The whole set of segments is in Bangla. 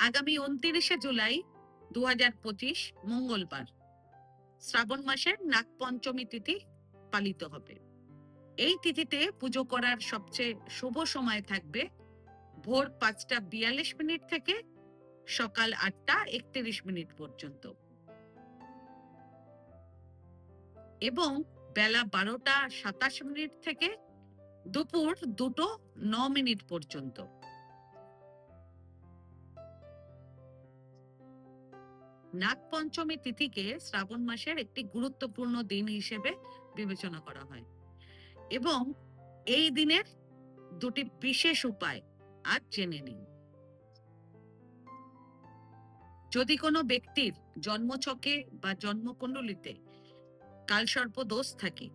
আগামী 29শে জুলাই 2025 মঙ্গলবার শ্রাবণ মাসের নাগপঞ্চমী তিথি পালিত হবে। এই তিথিতে পুজো করার সবচেয়ে শুভ সময় থাকবে ভোর 5:42 থেকে সকাল 8:31 পর্যন্ত এবং বেলা 12:27 থেকে দুপুর 2:09 পর্যন্ত। নাগপঞ্চমী তিথিকে শ্রাবণ মাসের একটি গুরুত্বপূর্ণ দিন হিসেবে বিবেচনা করা হয় এবং এই দিনের দুটি বিশেষ উপায় আজ জেনে নিন। যদি কোনো ব্যক্তির জন্মছকে বা জন্মকুণ্ডলিতে কালসর্প দোষ থাকে,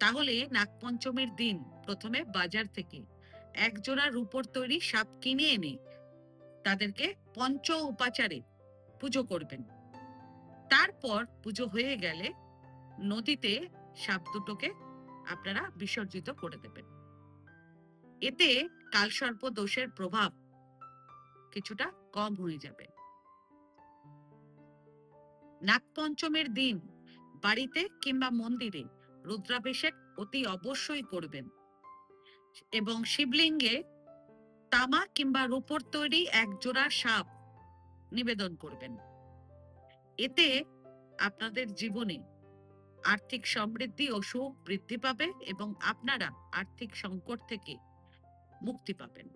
তাহলে নাগপঞ্চমীর দিন প্রথমে বাজার থেকে একজোড়া রূপোর তৈরি সাপ কিনে এনে তাদেরকে পঞ্চ উপাচারে পুজো করবেন। তারপর পুজো হয়ে গেলে নদীতে সাপ দুটোকে আপনারা বিসর্জিত করে দেবেন। এতে কালসর্প দোষের প্রভাব কিছুটা কম হয়ে যাবে। নাগপঞ্চমীর দিন বাড়িতে কিংবা মন্দিরে রুদ্রাভিষেক অতি অবশ্যই করবেন এবং শিবলিঙ্গে তামা কিংবা রূপোর তৈরি একজোড়া সাপ নিবেদন করবেন। এতে আপনাদের জীবনে আর্থিক সমৃদ্ধি ও সুখ বৃদ্ধি পাবে এবং আপনারা আর্থিক সংকট থেকে মুক্তি পাবেন।